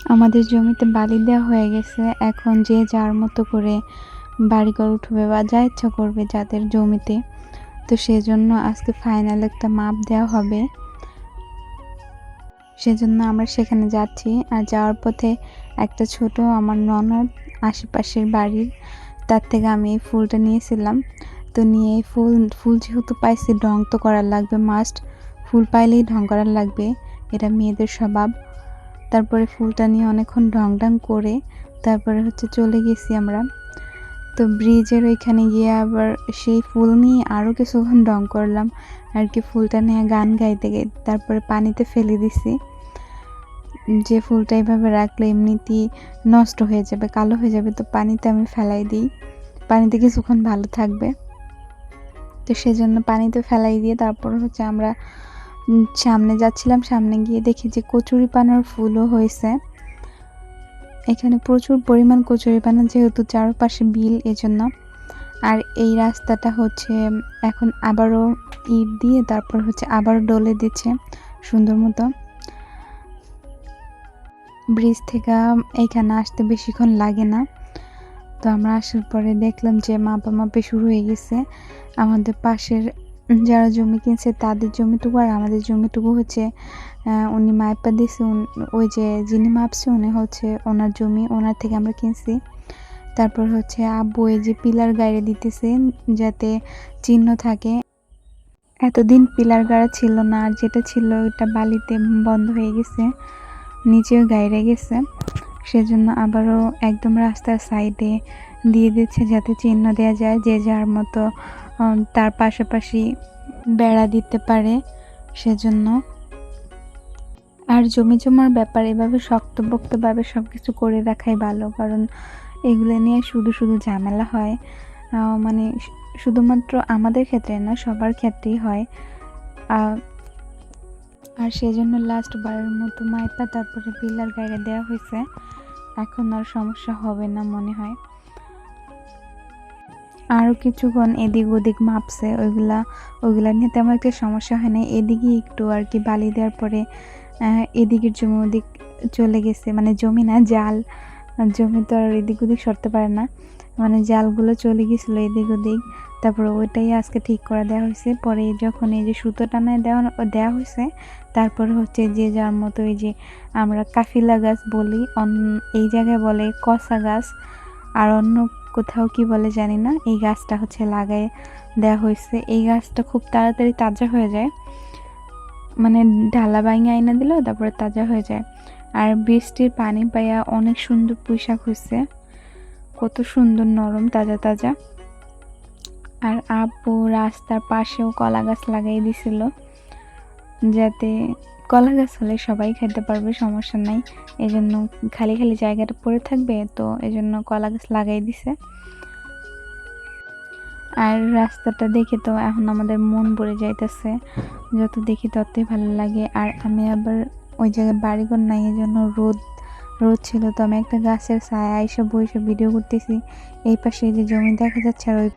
আমাদের জমিতে বালি দেওয়া হয়ে গেছে। এখন যে যার মতো করে বাড়িঘর উঠবে বা যা ইচ্ছা করবে যাদের জমিতে, তো সেজন্য আজকে ফাইনাল একটা মাপ দেওয়া হবে। সেজন্য আমরা সেখানে যাচ্ছি। আর যাওয়ার পথে একটা ছোট আমার ননদ আশেপাশের বাড়ির, তার থেকে আমি এই ফুলটা নিয়েছিলাম। তো নিয়ে এই ফুল যেহেতু পাইছি, ঢং তো করার লাগবে মাস্ট। ফুল পাইলেই ঢং করার লাগবে, এটা মেয়েদের স্বভাব। তারপরে ফুলটা নিয়ে অনেকক্ষণ ঢং করে তারপরে চলে গেছি আমরা। তো ব্রিজের ওইখানে গিয়ে আবার সেই ফুল নিয়ে আরও কিছুক্ষণ ঢং করলাম আর কি। ফুলটা নিয়ে গান গাইতে গাইতে তারপরে পানিতে ফেলে দিছি। যে ফুলটা এভাবে রাখলে এমনিতেই নষ্ট হয়ে যাবে, কালো হয়ে যাবে, তো পানিতে আমি ফেলাই দিই, পানিতে কিছুক্ষণ ভালো থাকবে। তো সেজন্য পানিতে ফেলাই দিয়ে তারপর আমরা সামনে যাচ্ছিলাম। সামনে গিয়ে দেখি যে কচুরিপানার ফুলও হয়েছে। এখানে প্রচুর পরিমাণ কচুরিপানা, যেহেতু চারপাশে বিল, এজন্য। আর এই রাস্তাটা এখন আবারও ইট দিয়ে তারপর আবারও ডলে দিচ্ছে সুন্দর মতো। ব্রিজ থেকে এইখানে আসতে বেশিক্ষণ লাগে না। তো আমরা আসার পরে দেখলাম যে মাপামাপি শুরু হয়ে গেছে। আমাদের পাশের যারা জমি কিনছে তাদের জমিটুকু আর আমাদের জমিটুকু উনি মাপা দিয়েছে। ওই যে যিনি মাপছে উনি ওনার জমি, ওনার থেকে আমরা কিনছি। তারপর আব্বু এই যে পিলার গাড়ি দিতেছে যাতে চিহ্ন থাকে। এতদিন পিলার গাড়া ছিল না, আর যেটা ছিল ওটা বালিতে বন্ধ হয়ে গেছে, নিচেও গাইড়ে গেছে। সেজন্য আবারও একদম রাস্তার সাইডে দিয়ে দিচ্ছে যাতে চিহ্ন দেওয়া যায়, যে যার মতো তার পাশাপাশি বেড়া দিতে পারে সেজন্য। আর জমি জমার ব্যাপার এভাবে শক্তপোক্তভাবে সব কিছু করে রাখাই ভালো, কারণ এগুলো নিয়ে শুধু ঝামেলা হয়। মানে শুধুমাত্র আমাদের ক্ষেত্রে না, সবার ক্ষেত্রেই হয়। আর সেজন্য লাস্ট বারের মতো মাইপা তারপরে পিলার গাইড়ে দেওয়া হয়েছে। এখন আর সমস্যা হবে না মনে হয়। আরও কিছুক্ষণ এদিক ওদিক মাপছে, ওইগুলা নিয়ে তেমন একটা সমস্যা হয় না। এদিকে একটু আর কি বালি দেওয়ার পরে এদিকের জমি ওদিক চলে গেছে, মানে জমি না জাল, জমি তো আর এদিক ওদিক সরতে পারে না, মানে জালগুলো চলে গেছিলো এদিক ওদিক। তারপরে ওইটাই আজকে ঠিক করে দেওয়া হয়েছে। পরে যখন এই যে সুতো টানায় দেওয়া হয়েছে, তারপর যে যার মতো এই যে আমরা কাফিলা গাছ বলি, এই জায়গায় বলে কসা গাছ, আর অন্য কোথাও কি বলে জানি না, এই গাছটা লাগাই দেওয়া হয়েছে। এই গাছটা খুব তাড়াতাড়ি তাজা হয়ে যায়, মানে ঢালা ভাঙে আইনা দিলেও তারপরে তাজা হয়ে যায়। আর বৃষ্টির পানি পাইয়া অনেক সুন্দর পুঁইশাক হয়েছে, কত সুন্দর নরম তাজা তাজা। আর আব্বু রাস্তার পাশেও কলা গাছ লাগাই দিছিল, যাতে কলা গাছ হলে সবাই খেতে পারবে, সমস্যা নাই। এজন্য খালি খালি জায়গাটা পড়ে থাকবে, তো এজন্য কলা গাছ লাগাই দিছে। আর রাস্তাটা দেখে তো এখন আমাদের মন ভরে যাইতেছে, যত দেখি ততই ভালো লাগে। আর আমি আবার ওই জায়গায় বাড়িঘর নাই, এই জন্য রোদ ছিল, তো আমি একটা গাছের ছায়া এসে বসে ভিডিও করতেছি। এই পাশে যে জমি দেখা যাচ্ছে আর ওই